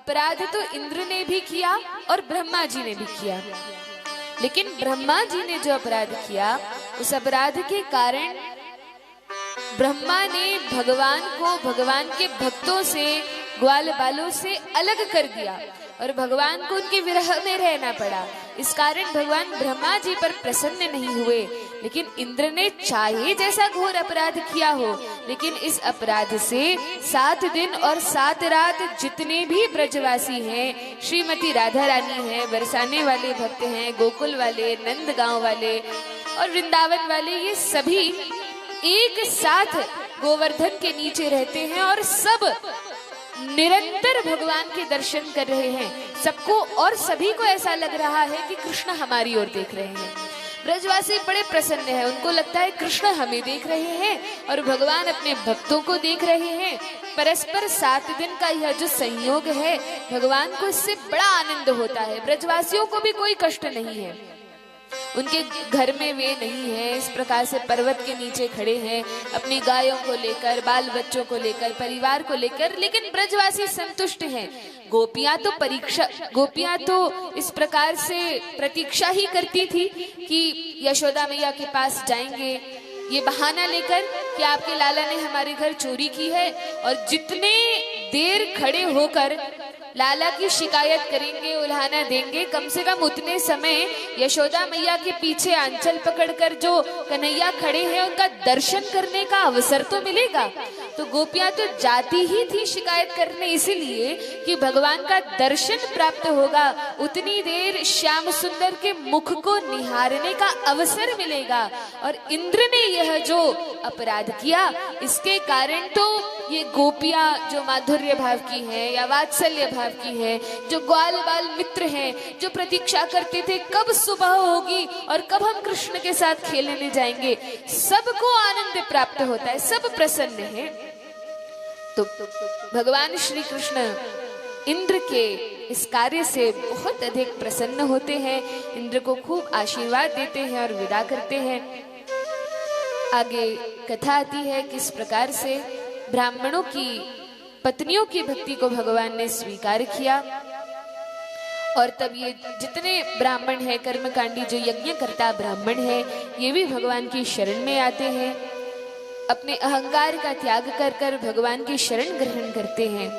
अपराध तो इंद्र ने भी किया और ब्रह्मा जी ने भी किया, लेकिन ब्रह्मा जी ने जो अपराध किया उस अपराध के कारण ब्रह्मा ने भगवान को भगवान के भक्तों से, ग्वाल बालों से अलग कर दिया और भगवान को उनके विरह में रहना पड़ा। इस कारण भगवान ब्रह्मा जी पर प्रसन्न नहीं हुए। लेकिन इंद्र ने चाहे जैसा घोर अपराध किया हो, लेकिन इस अपराध से 7 दिन और 7 रात जितने भी ब्रजवासी हैं, श्रीमती राधा रानी हैं, बरसाने वाले भक्त हैं, गोकुल वाले, नंद गांव वाले और वृंदावन वाले, ये सभी एक साथ गोवर्धन के नीचे रहते हैं और सब निरंतर भगवान के दर्शन कर रहे हैं। सबको और सभी को ऐसा लग रहा है कि कृष्ण हमारी ओर देख रहे हैं। ब्रजवासी बड़े प्रसन्न हैं, उनको लगता है कृष्ण हमें देख रहे हैं और भगवान अपने भक्तों को देख रहे हैं। परस्पर 7 दिन का यह जो संयोग है, भगवान को इससे बड़ा आनंद होता है। ब्रजवासियों को भी कोई कष्ट नहीं है, उनके घर में वे नहीं है, इस प्रकार से पर्वत के नीचे खड़े हैं अपनी गायों को लेकर, बाल बच्चों को लेकर, परिवार को लेकर, लेकिन ब्रजवासी संतुष्ट हैं। गोपियां तो इस प्रकार से प्रतीक्षा ही करती थी कि यशोदा मैया के पास जाएंगे ये बहाना लेकर कि आपके लाला ने हमारे घर चोरी की है, और जितने देर खड़े होकर लाला की शिकायत करेंगे, उल्हाना देंगे, कम से कम उतने समय यशोदा मैया के पीछे आंचल पकड़कर जो कन्हैया खड़े हैं उनका दर्शन करने का अवसर तो मिलेगा। तो गोपियां तो जाती ही थी शिकायत करने, इसीलिए कि भगवान का दर्शन प्राप्त होगा, उतनी देर श्याम सुंदर के मुख को निहारने का अवसर मिलेगा। और इंद्र ने यह जो अपराध किया, इसके कारण तो ये गोपियां जो माधुर्य भाव की हैं या वात्सल्य भाव की हैं, जो ग्वाल बाल मित्र हैं, जो प्रतीक्षा करते थे कब सुबह होगी और कब हम कृष्ण के साथ खेलने जाएंगे, सबको आनंद प्राप्त होता है, सब प्रसन्न हैं। तो भगवान श्री कृष्ण इंद्र के इस कार्य से बहुत अधिक प्रसन्न होते हैं, इंद्र को खूब आशीर्वाद देते हैं और विदा करते हैं। आगे कथा आती है किस प्रकार से ब्राह्मणों की पत्नियों की भक्ति को भगवान ने स्वीकार किया, और तब ये जितने ब्राह्मण हैं, कर्मकांडी जो यज्ञ करता ब्राह्मण है, ये भी भगवान की शरण में आते हैं, अपने अहंकार का त्याग कर कर भगवान की शरण ग्रहण करते हैं।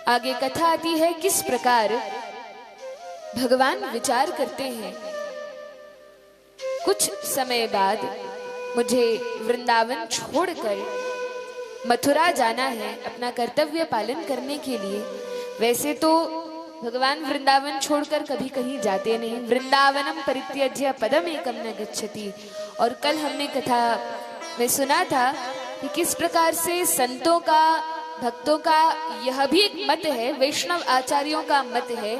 आगे कथा आती है किस प्रकार भगवान विचार करते हैं, कुछ समय बाद मुझे वृंदावन छोड़कर मथुरा जाना है अपना कर्तव्य पालन करने के लिए। वैसे तो भगवान वृंदावन छोड़कर कभी कहीं जाते नहीं, वृंदावनम परित्यज्य पदम एकम न गच्छति। और कल हमने कथा में सुना था कि किस प्रकार से संतों का, भक्तों का यह भी एक मत है, वैष्णव आचार्यों का मत है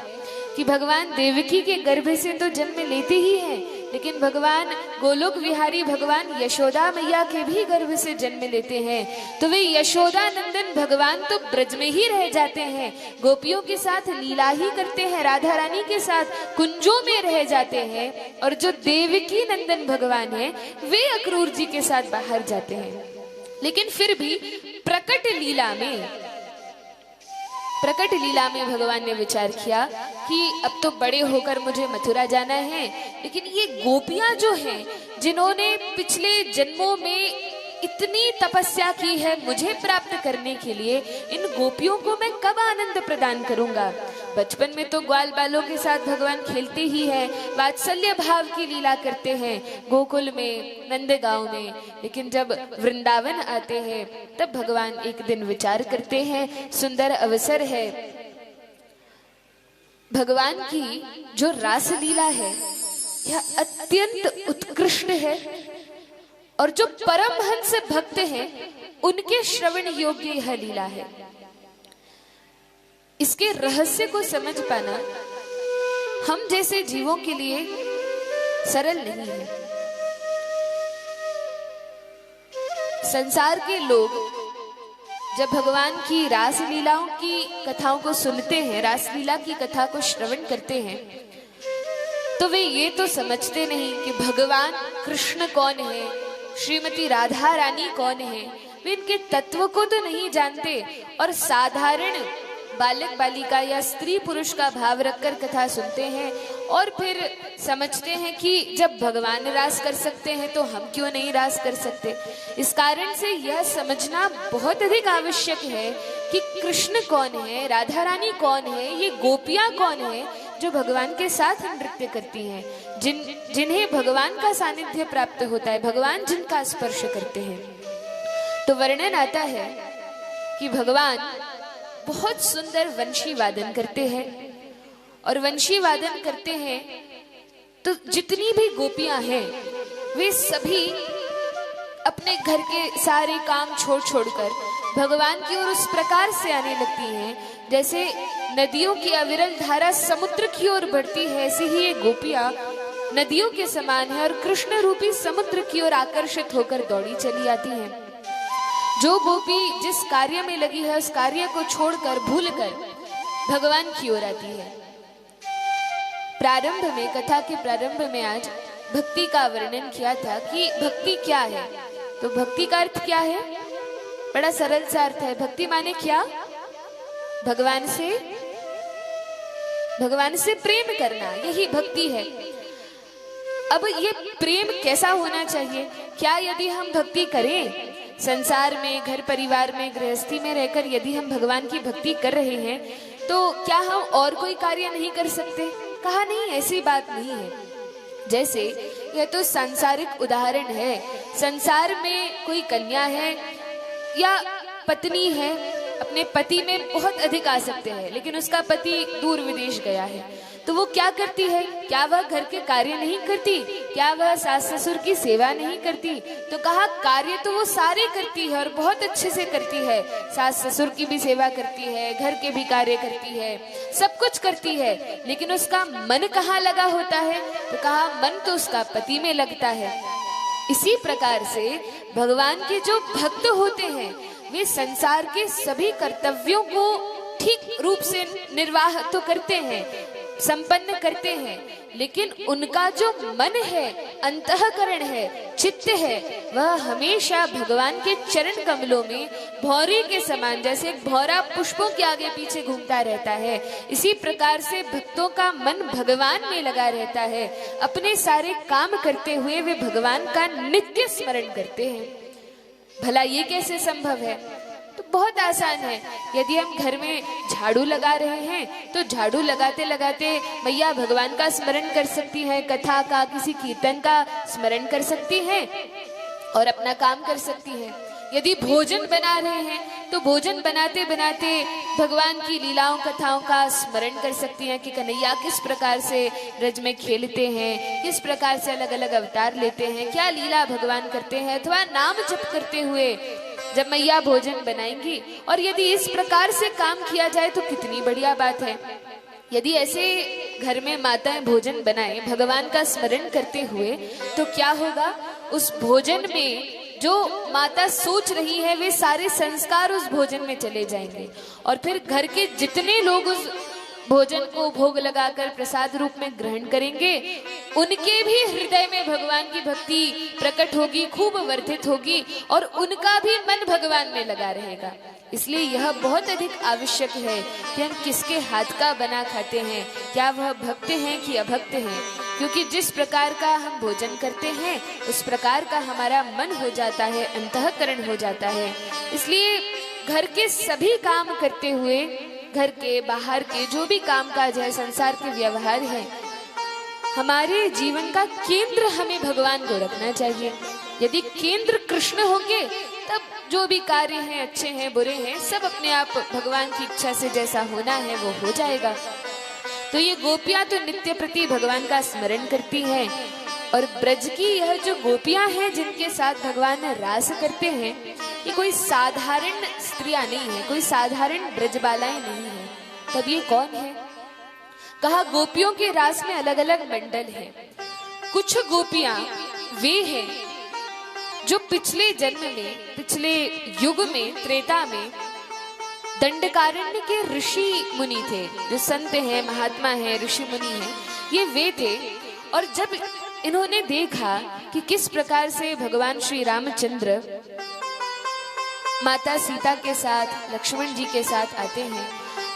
कि भगवान देवकी के गर्भ से तो जन्म लेते ही हैं, लेकिन भगवान गोलोक विहारी भगवान यशोदा मैया के भी गर्भ से जन्म लेते हैं। तो वे यशोदा नंदन भगवान तो ब्रज में ही रह जाते हैं, गोपियों के साथ लीला ही करते हैं, राधा रानी के साथ कुंजों में रह जाते हैं, और जो देवकी नंदन भगवान है वे अक्रूर जी के साथ बाहर जाते हैं। लेकिन फिर भी प्रकट लीला में भगवान ने विचार किया कि अब तो बड़े होकर मुझे मथुरा जाना है, लेकिन ये गोपियां जो हैं, जिन्होंने पिछले जन्मों में इतनी तपस्या की है मुझे प्राप्त करने के लिए, इन गोपियों को मैं कब आनंद प्रदान करूंगा। बचपन में तो ग्वाल बालों के साथ भगवान खेलते ही हैं, वात्सल्य भाव की लीला करते हैं गोकुल में, नंदगांव में, लेकिन जब वृंदावन आते हैं तब भगवान एक दिन विचार करते हैं, सुंदर अवसर है, भगवान की जो रास लीला है यह अत्यंत उत्कृष्ट है, और जो परमहंस भक्त हैं उनके श्रवण योग्य यह लीला है। इसके रहस्य को समझ पाना हम जैसे जीवों के लिए सरल नहीं है। संसार के लोग जब भगवान की रास लीलाओं की कथाओं को सुनते हैं, रास लीला की कथा को श्रवण करते हैं, तो वे ये तो समझते नहीं कि भगवान कृष्ण कौन है, श्रीमती राधा रानी कौन है, वे इनके तत्व को तो नहीं जानते, और साधारण बालक बालिका या स्त्री पुरुष का भाव रखकर कथा सुनते हैं और फिर समझते हैं कि जब भगवान रास कर सकते हैं तो हम क्यों नहीं रास कर सकते। इस कारण से यह समझना बहुत अधिक आवश्यक है कि कृष्ण कौन है, राधा रानी कौन है, ये गोपियां कौन है जो भगवान के साथ नृत्य करती हैं, जिन्हें भगवान का सानिध्य प्राप्त होता है, भगवान जिनका स्पर्श करते हैं। तो वर्णन आता है कि भगवान बहुत सुंदर वंशी वादन करते हैं और वंशी वादन करते हैं तो जितनी भी गोपियां हैं वे सभी अपने घर के सारे काम छोड़ छोड़कर भगवान की ओर उस प्रकार से आने लगती हैं जैसे नदियों की अविरल धारा समुद्र की ओर बढ़ती है, ऐसे ही ये गोपियां नदियों के समान है और कृष्ण रूपी समुद्र की ओर आकर्षित होकर दौड़ी चली आती हैं। जो गोपी जिस कार्य में लगी है उस कार्य को छोड़कर भूलकर भगवान की ओर आती है। प्रारंभ में, कथा के प्रारंभ में आज भक्ति का वर्णन किया था कि भक्ति क्या है। तो भक्ति का अर्थ क्या है? बड़ा सरल सा अर्थ है। भक्ति माने क्या? भगवान से प्रेम करना, यही भक्ति है। अब ये प्रेम कैसा होना चाहिए? क्या यदि हम भक्ति करें, संसार में, घर परिवार में, गृहस्थी में रहकर यदि हम भगवान की भक्ति कर रहे हैं तो क्या हम और कोई कार्य नहीं कर सकते? कहा नहीं, ऐसी बात नहीं है। जैसे यह तो सांसारिक उदाहरण है, संसार में कोई कन्या है या पत्नी है, अपने पति में बहुत अधिक आसक्त है लेकिन उसका पति दूर विदेश गया है, तो वो क्या करती है? क्या वह घर के कार्य नहीं करती? क्या वह सास ससुर की सेवा नहीं करती? तो कहा कार्य तो वो सारे करती है और बहुत अच्छे से करती है। सास ससुर की भी सेवा करती है, घर के भी कार्य करती है, सब कुछ करती है, लेकिन उसका मन कहाँ लगा होता है? तो कहा मन तो उसका पति में लगता है। इसी प्रकार से भगवान के जो भक्त होते हैं वे संसार के सभी कर्तव्यों को ठीक रूप से निर्वाह तो करते हैं, संपन्न करते हैं, लेकिन उनका जो मन है, अंतःकरण है, चित्त है, वह हमेशा भगवान के चरण कमलों में भौरे के समान, जैसे एक भौरा पुष्पों के आगे पीछे घूमता रहता है, इसी प्रकार से भक्तों का मन भगवान में लगा रहता है। अपने सारे काम करते हुए वे भगवान का नित्य स्मरण करते हैं। भला ये कैसे संभव है? तो बहुत आसान है। यदि हम घर में झाड़ू लगा रहे हैं तो झाड़ू लगाते लगाते मैया भगवान का स्मरण कर सकती है, कथा का, किसी कीर्तन का स्मरण कर सकती है और अपना काम कर सकती है। यदि भोजन बना रहे हैं तो भोजन बनाते बनाते भगवान की लीलाओं कथाओं का स्मरण कर सकती हैं कि कन्हैया किस प्रकार से ब्रज में खेलते हैं, किस प्रकार से अलग अलग अवतार लेते हैं, क्या लीला भगवान करते हैं, अथवा नाम जप करते हुए जब मैया भोजन बनाएंगी। और यदि इस प्रकार से काम किया जाए तो कितनी बढ़िया बात है। यदि ऐसे घर में माताएं भोजन बनाए भगवान का स्मरण करते हुए तो क्या होगा? उस भोजन में जो माता सोच रही है वे सारे संस्कार उस भोजन में चले जाएंगे और फिर घर के जितने लोग उस भोजन को भोग लगाकर प्रसाद रूप में ग्रहण करेंगे उनके भी हृदय में भगवान की भक्ति प्रकट होगी, खूब वर्धित होगी और उनका भी मन भगवान में लगा रहेगा। इसलिए यह बहुत अधिक आवश्यक है कि हम किसके हाथ का बना खाते हैं, क्या वह भक्त हैं कि अभक्त हैं, क्योंकि जिस प्रकार का हम भोजन करते हैं उस प्रकार का हमारा मन हो जाता है, अंतःकरण हो जाता है। इसलिए घर के सभी काम करते हुए, घर के बाहर के जो भी काम काज है, संसार के व्यवहार है, हमारे जीवन का केंद्र हमें भगवान को रखना चाहिए। यदि केंद्र कृष्ण होंगे तब जो भी कार्य हैं, अच्छे हैं, बुरे हैं, सब अपने आप भगवान की इच्छा से जैसा होना है वो हो जाएगा। तो ये गोपियां तो नित्य प्रति भगवान का स्मरण करती हैं और ब्रज की यह जो गोपियां हैं जिनके साथ भगवान रास करते हैं, ये कोई साधारण स्त्रियां नहीं है, कोई साधारण ब्रजबालाएं नहीं है। तब ये कौन है? कहा गोपियों के रास में अलग अलग मंडल हैं। कुछ गोपियां वे हैं जो पिछले जन्म में, पिछले युग में, त्रेता में दंडकारण्य के ऋषि मुनि थे, जो संत हैं, महात्मा हैं, ऋषि मुनि हैं, ये वे थे। और जब इन्होंने देखा कि किस प्रकार से भगवान श्री रामचंद्र माता सीता के साथ, लक्ष्मण जी के साथ आते हैं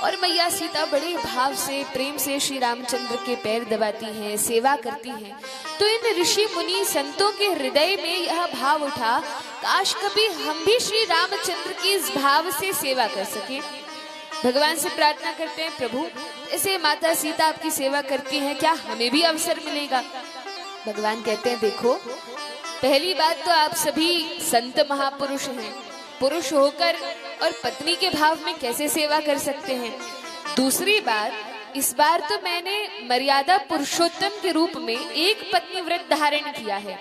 और मैया सीता बड़े भाव से प्रेम से श्री रामचंद्र के पैर दबाती हैं, सेवा करती हैं। तो इन ऋषि मुनि संतों के हृदय में यह भाव उठा, काश कभी हम भी श्री रामचंद्र की इस भाव से सेवा कर सके। भगवान से प्रार्थना करते हैं, प्रभु ऐसे माता सीता आपकी सेवा करती हैं, क्या हमें भी अवसर मिलेगा? भगवान कहते हैं, देखो पहली बात तो आप सभी संत महापुरुष हैं, पुरुष होकर और पत्नी के भाव में कैसे सेवा कर सकते हैं? दूसरी बात, इस बार तो मैंने मर्यादा पुरुषोत्तम के रूप में एक पत्नी व्रत धारण किया है,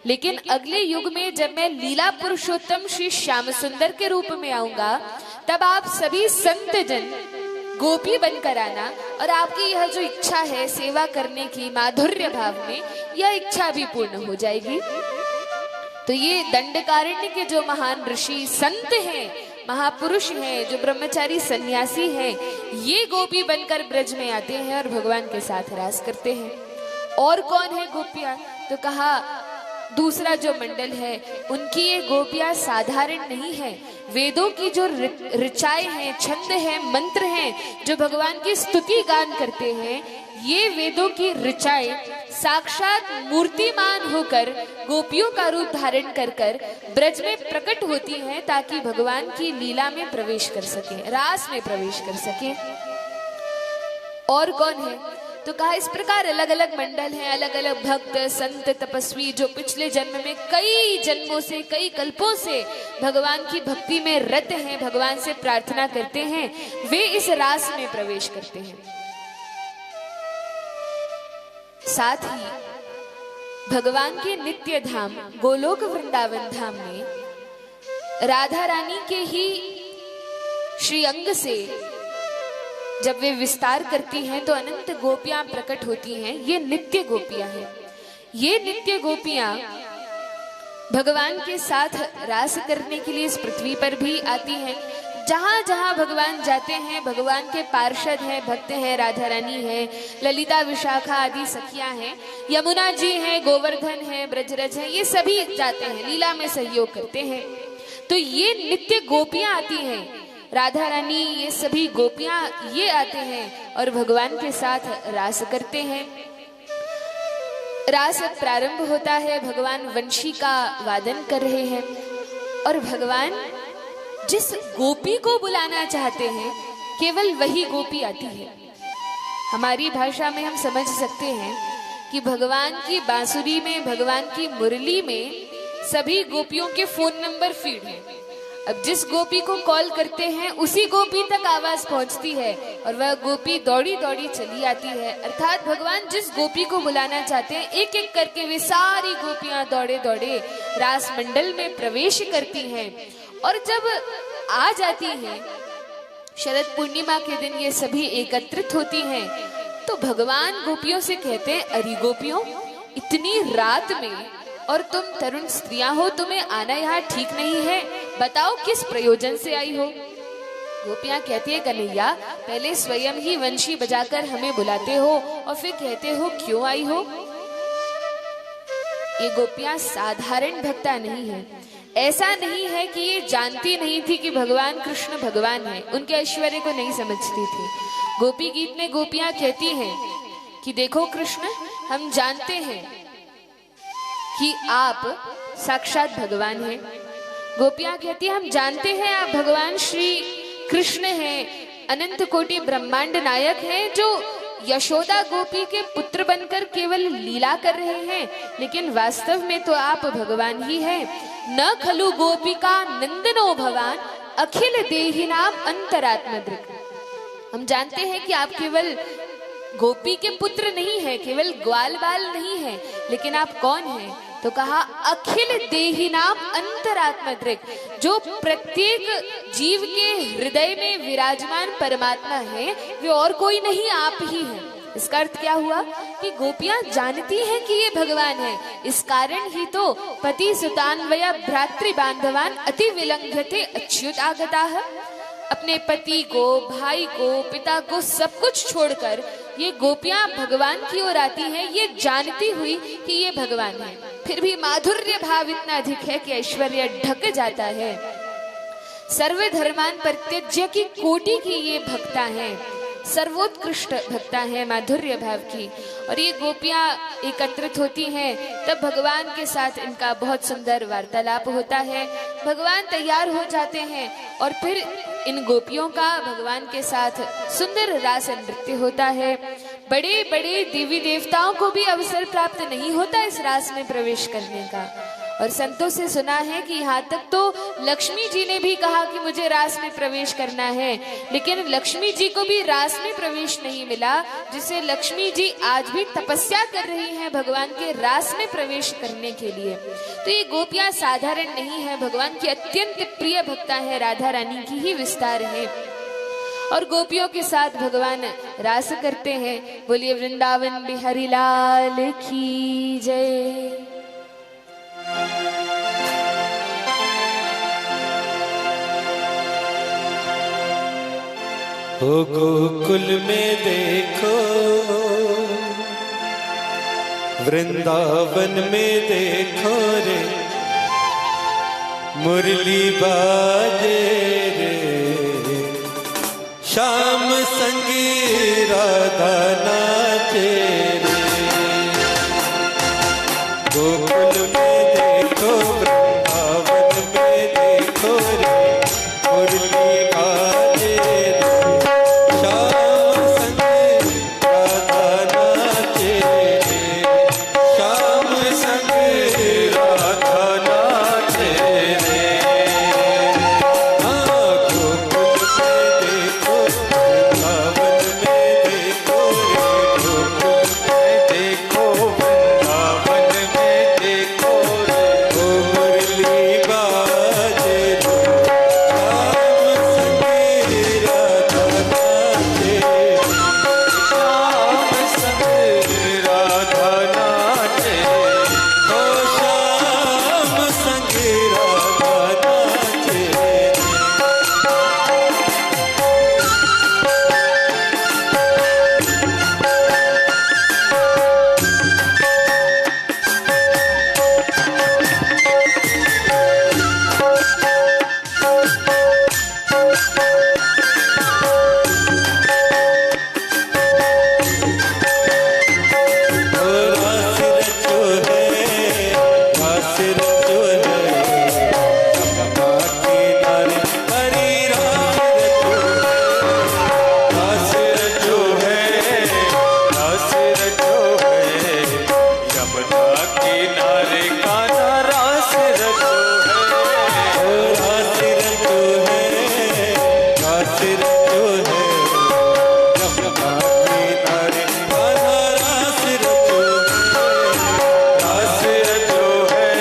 लेकिन अगले युग में जब मैं लीला पुरुषोत्तम श्री श्याम सुंदर के रूप में आऊंगा, तब आप सभी संत जन गोपी बनकर आना और आपकी यह जो इच्छा है सेवा करने की माधुर्य भाव में, यह इच्छा भी पूर्ण हो जाएगी। तो ये दंडकारण्य के जो महान ऋषि संत हैं, महापुरुष हैं, जो ब्रह्मचारी सन्यासी हैं, ये गोपी बनकर ब्रज में आते हैं और भगवान के साथ रास करते हैं। और कौन है गोपियां? तो कहा दूसरा जो मंडल है उनकी ये गोपियां साधारण नहीं है, वेदों की जो ऋचाएं हैं, छंद हैं, मंत्र हैं, जो भगवान की स्तुति गान करते हैं, ये वेदों की ऋचाएं साक्षात मूर्तिमान होकर गोपियों का रूप धारण कर कर ब्रज में प्रकट होती हैं, ताकि भगवान की लीला में प्रवेश कर सके, रास में प्रवेश कर सके। और कौन है? तो कहा इस प्रकार अलग अलग मंडल हैं, अलग अलग भक्त संत तपस्वी जो पिछले जन्म में कई जन्मों से, कई कल्पों से भगवान की भक्ति में रत हैं, भगवान से प्रार्थना करते हैं, वे इस रास में प्रवेश करते हैं। साथ ही भगवान के नित्य धाम गोलोक वृंदावन धाम में राधा रानी के ही श्री अंग से जब वे विस्तार करती हैं तो अनंत गोपियां प्रकट होती हैं। ये नित्य गोपियां हैं। ये नित्य गोपियां भगवान के साथ रास करने के लिए इस पृथ्वी पर भी आती हैं। जहां जहां भगवान जाते हैं, भगवान के पार्षद हैं, भक्त हैं, राधा रानी है, ललिता विशाखा आदि सखियां हैं, यमुना जी हैं, गोवर्धन है, ब्रजरज है, ये सभी जाते हैं, लीला में सहयोग करते हैं। तो ये नित्य गोपियां आती हैं, राधा रानी, ये सभी गोपियां ये आते हैं और भगवान के साथ रास करते हैं। रास प्रारंभ होता है, भगवान वंशी का वादन कर रहे हैं और भगवान जिस गोपी को बुलाना चाहते हैं केवल वही गोपी आती है। हमारी भाषा में हम समझ सकते हैं कि भगवान की बांसुरी में, भगवान की मुरली में सभी गोपियों के फोन नंबर फीड हैं। अब जिस गोपी को कॉल करते हैं उसी गोपी तक आवाज पहुंचती है और वह गोपी दौड़ी दौड़ी चली आती है। अर्थात भगवान जिस गोपी को बुलाना चाहते हैं, एक एक करके वे सारी गोपियां दौड़े दौड़े रास मंडल में प्रवेश करती हैं। और जब आ जाती हैं शरद पूर्णिमा के दिन, ये सभी एकत्रित होती हैं, तो भगवान गोपियों से कहते हैं, अरे गोपियों, इतनी रात में और तुम तरुण स्त्रियां हो, तुम्हें आना यहाँ ठीक नहीं है, बताओ किस प्रयोजन से आई हो? गोपियां कहती है, कन्हैया, पहले स्वयं ही वंशी बजाकर हमें बुलाते हो और फिर कहते हो क्यों आई हो? ये गोपियां साधारण भक्ता नहीं है। ऐसा नहीं है कि ये जानती नहीं थी कि भगवान कृष्ण भगवान है, उनके ऐश्वर्य को नहीं समझती थी। गोपी गीत में गोपियां कहती हैं कि देखो कृष्ण, हम जानते हैं कि आप साक्षात भगवान हैं। गोपियां कहती हैं, हम जानते हैं आप भगवान श्री कृष्ण हैं, अनंत कोटि ब्रह्मांड नायक हैं, जो यशोदा गोपी के पुत्र बनकर केवल लीला कर रहे हैं, लेकिन वास्तव में तो आप भगवान ही हैं। न खलु गोपिका नंदनो भवान, अखिल देहिनाम अंतरात्मदृक्। हम जानते हैं कि आप केवल गोपी के पुत्र नहीं है, केवल ग्वाल बाल नहीं है, लेकिन आप कौन हैं? तो कहा अखिल देहिनाम अंतरात्मदृक्, जो प्रत्येक जीव के हृदय में विराजमान परमात्मा है, वे और कोई नहीं, आप ही हैं। इसका अर्थ क्या हुआ कि गोपियां जानती हैं कि ये भगवान है। इस कारण ही तो पति सुतान्वया भ्रातृ बांधवान अति विलंघते अच्युत आगताः। अपने पति को, भाई को, पिता को सब कुछ छोड़कर ये गोपियां भगवान की ओर आती हैं, ये जानती हुई कि ये भगवान है। फिर भी माधुर्य भाव इतना अधिक है कि ऐश्वर्य ढक जाता है। सर्व धर्मान परित्यज्य की कोटि की ये भक्ता हैं, सर्वोत्कृष्ट भक्ता है माधुर्य भाव की। और ये गोपियां एकत्रित होती हैं, तब भगवान के साथ इनका बहुत सुंदर वार्तालाप होता है। भगवान तैयार हो जाते हैं और फिर इन गोपियों का भगवान के साथ सुंदर रास नृत्य होता है। बड़े बड़े देवी देवताओं को भी अवसर प्राप्त नहीं होता इस रास में प्रवेश करने का। और संतों से सुना है कि यहाँ तक तो लक्ष्मी जी ने भी कहा कि मुझे रास में प्रवेश करना है, लेकिन लक्ष्मी जी को भी रास में प्रवेश नहीं मिला, जिसे लक्ष्मी जी आज भी तपस्या कर रही हैं भगवान के रास में प्रवेश करने के लिए। तो ये गोपियां साधारण नहीं है, भगवान की अत्यंत प्रिय भक्ता है, राधा रानी की ही विस्तार है। और गोपियों के साथ भगवान रास करते हैं। बोलिए वृंदावन बिहारी लाल की जय। हो गोकुल में देखो, वृंदावन में देखो रे, मुरली बाजे रे, श्याम संगी राधा नाचे रे। गोकुल में देखो, वृंदावन में देखो रे, मुरली बाजे रे, श्याम संगी राधा नाचे रे, श्याम संगी राधा नाचे रे। हाँ गोकुल में देखो, वृंदावन में देखो रे, गोकुल में देखो, वृंदावन में देखो रे, ओ मुरली बाजे रे, श्याम संगी राधा नाचे रे, श्याम संगी राधा नाचे, ओ श्याम संगी राधा नाचे। रास रचो है, रास रचो है, यमुना किनारे हरी रास रचो है, रास रचो है, यमुना किनारे कान्हा रास रचो है, रास रचो है, रास रचो है, यमुना किनारे कान्हा रास रचो है, रास रचो है,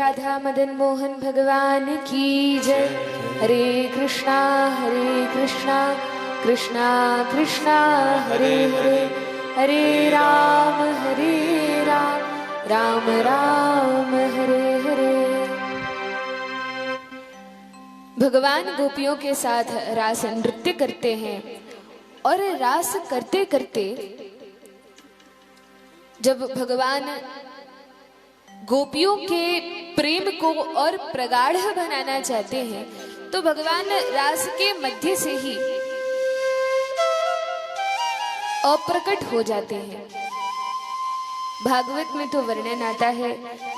राधा मदन मोहन भगवान की जय। हरे कृष्णा कृष्णा कृष्णा हरे हरे, हरे राम राम राम हरे हरे। भगवान गोपियों के साथ रास नृत्य करते हैं और रास करते करते जब भगवान गोपियों के प्रेम को और प्रगाढ़ बनाना चाहते हैं तो भगवान रास के मध्य से ही अप्रकट हो जाते हैं। भागवत में तो वर्णन आता है,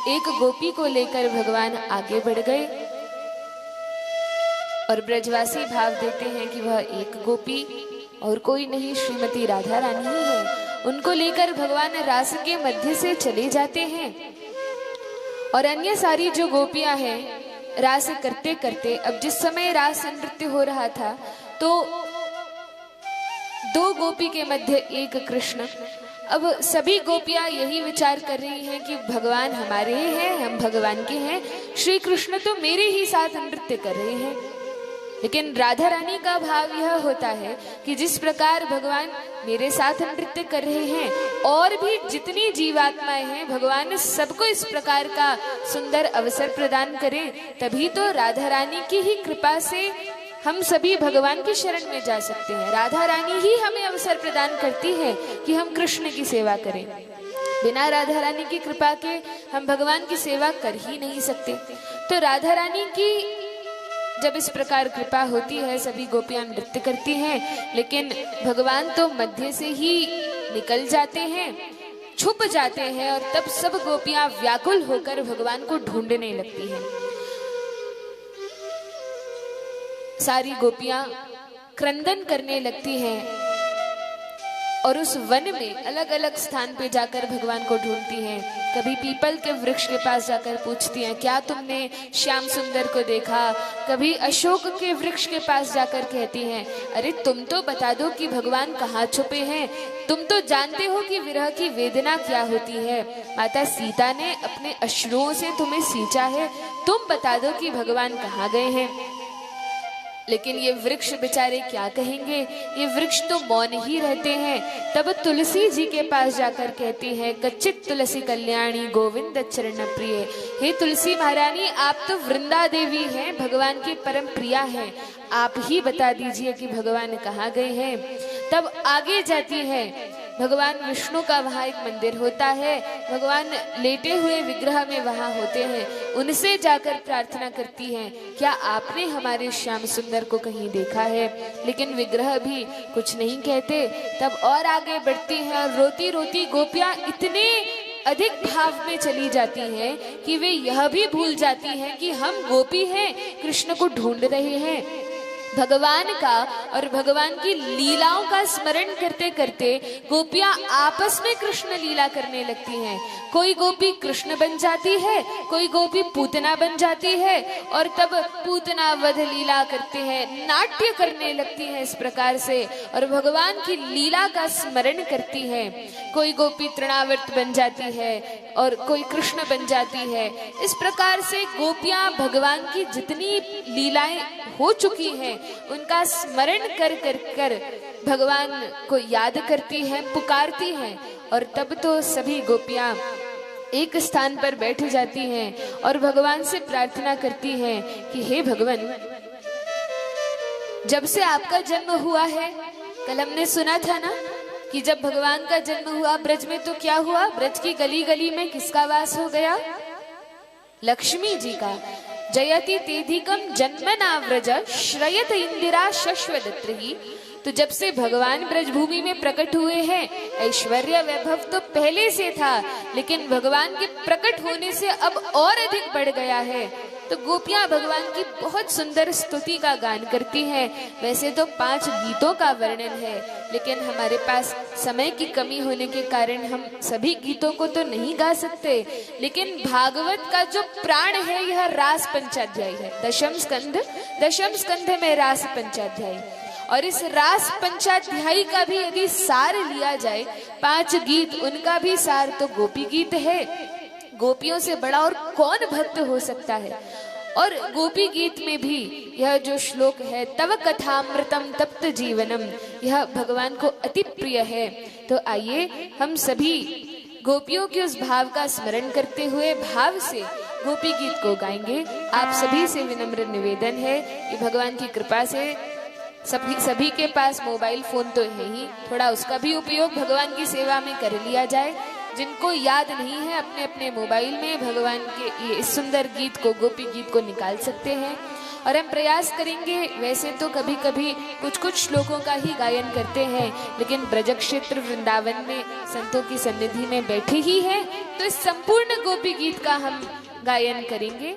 एक गोपी को लेकर भगवान आगे बढ़ गए और ब्रजवासी भाव देते हैं कि वह एक गोपी और कोई नहीं, श्रीमती राधा रानी ही है। उनको लेकर भगवान रास के मध्य से चले जाते हैं और अन्य सारी जो गोपियां हैं रास करते करते, अब जिस समय रास नृत्य हो रहा था तो दो गोपी के मध्य एक कृष्ण। अब सभी गोपियां यही विचार कर रही हैं कि भगवान हमारे हैं, हम भगवान के हैं, श्री कृष्ण तो मेरे ही साथ नृत्य कर रहे हैं। लेकिन राधा रानी का भाव यह होता है कि जिस प्रकार भगवान मेरे साथ नृत्य कर रहे हैं और भी जितनी जीवात्माएं हैं, भगवान सबको इस प्रकार का सुंदर अवसर प्रदान करें, तभी तो राधा रानी की ही कृपा से हम सभी भगवान की शरण में जा सकते हैं। राधा रानी ही हमें अवसर प्रदान करती है कि हम कृष्ण की सेवा करें। बिना राधा रानी की कृपा के हम भगवान की सेवा कर ही नहीं सकते। तो राधा रानी की जब इस प्रकार कृपा होती है, सभी गोपियां नृत्य करती हैं, लेकिन भगवान तो मध्य से ही निकल जाते हैं, छुप जाते हैं और तब सब गोपियां व्याकुल होकर भगवान को ढूंढने लगती हैं। सारी गोपियां क्रंदन करने लगती हैं और उस वन में अलग अलग स्थान पे जाकर भगवान को ढूंढती हैं। कभी पीपल के वृक्ष के पास जाकर पूछती हैं, क्या तुमने श्याम सुंदर को देखा? कभी अशोक के वृक्ष के पास जाकर कहती हैं, अरे तुम तो बता दो कि भगवान कहाँ छुपे हैं, तुम तो जानते हो कि विरह की वेदना क्या होती है। माता सीता ने अपने अश्रुओं से तुम्हें सींचा है, तुम बता दो कि भगवान कहाँ गए हैं। लेकिन ये वृक्ष बेचारे क्या कहेंगे, ये वृक्ष तो मौन ही रहते हैं। तब तुलसी जी के पास जाकर कहती है, कच्चित तुलसी कल्याणी गोविंद चरण प्रिय। हे तुलसी महारानी, आप तो वृंदा देवी हैं, भगवान की परम प्रिया हैं, आप ही बता दीजिए कि भगवान कहाँ गए हैं। तब आगे जाती है, भगवान विष्णु का वहाँ एक मंदिर होता है, भगवान लेटे हुए विग्रह में वहाँ होते हैं, उनसे जाकर प्रार्थना करती हैं, क्या आपने हमारे श्याम सुंदर को कहीं देखा है? लेकिन विग्रह भी कुछ नहीं कहते। तब और आगे बढ़ती हैं और रोती रोती गोपियां इतने अधिक भाव में चली जाती हैं कि वे यह भी भूल जाती हैं कि हम गोपी हैं, कृष्ण को ढूंढ रहे हैं। भगवान का और भगवान की लीलाओं का स्मरण करते करते गोपियां आपस में कृष्ण लीला करने लगती हैं। कोई गोपी कृष्ण बन जाती है, कोई गोपी पूतना बन जाती है और तब पूतना वध लीला करते हैं, नाट्य करने लगती है इस प्रकार से और भगवान की लीला का स्मरण करती है। कोई गोपी तृणावर्त बन जाती है और कोई कृष्ण बन जाती है। इस प्रकार से गोपियां भगवान की जितनी लीलाएं हो चुकी हैं उनका स्मरण कर कर कर भगवान को याद करती हैं, पुकारती हैं और तब तो सभी गोपियां एक स्थान पर बैठ जाती हैं और भगवान से प्रार्थना करती हैं कि हे भगवान, जब से आपका जन्म हुआ है, कल हमने सुना था ना कि जब भगवान का जन्म हुआ ब्रज में तो क्या हुआ, ब्रज की गली गली में किसका वास हो गया? लक्ष्मी जी का। जयति तेधिकम जन्मना व्रज श्रयत इंदिरा शश्वदत्री। तो जब से भगवान ब्रजभूमि में प्रकट हुए हैं, ऐश्वर्य वैभव तो पहले से था, लेकिन भगवान के प्रकट होने से अब और अधिक बढ़ गया है। तो गोपियां भगवान की बहुत सुंदर स्तुति का गान करती हैं। वैसे तो 5 गीतों का वर्णन है, लेकिन हमारे पास समय की कमी होने के कारण हम सभी गीतों को तो नहीं गा सकते। लेकिन भागवत का जो प्राण है यह रास पंचाध्याय है। दशम स्कंध में रास पंचाध्याय, और इस रास पंचाध्यायी का भी यदि सार लिया जाए, 5 गीत, उनका भी सार तो गोपी गीत है। गोपियों से बड़ा और कौन भक्त हो सकता है। और गोपी गीत में भी यह जो श्लोक है, तव कथामृतम तप्त जीवनम, यह भगवान को अति प्रिय है। तो आइए हम सभी गोपियों के उस भाव का स्मरण करते हुए भाव से गोपी गीत को गाएंगे। आप सभी से विनम्र निवेदन है कि भगवान की कृपा से सभी के पास मोबाइल फोन तो है ही, थोड़ा उसका भी उपयोग भगवान की सेवा में कर लिया जाए। जिनको याद नहीं है अपने अपने मोबाइल में भगवान के ये इस सुंदर गीत को, गोपी गीत को निकाल सकते हैं। और हम प्रयास करेंगे, वैसे तो कभी कभी कुछ कुछ श्लोकों का ही गायन करते हैं, लेकिन ब्रज क्षेत्र वृंदावन में संतों की सन्निधि में बैठे ही हैं, तो इस संपूर्ण गोपी गीत का हम गायन करेंगे।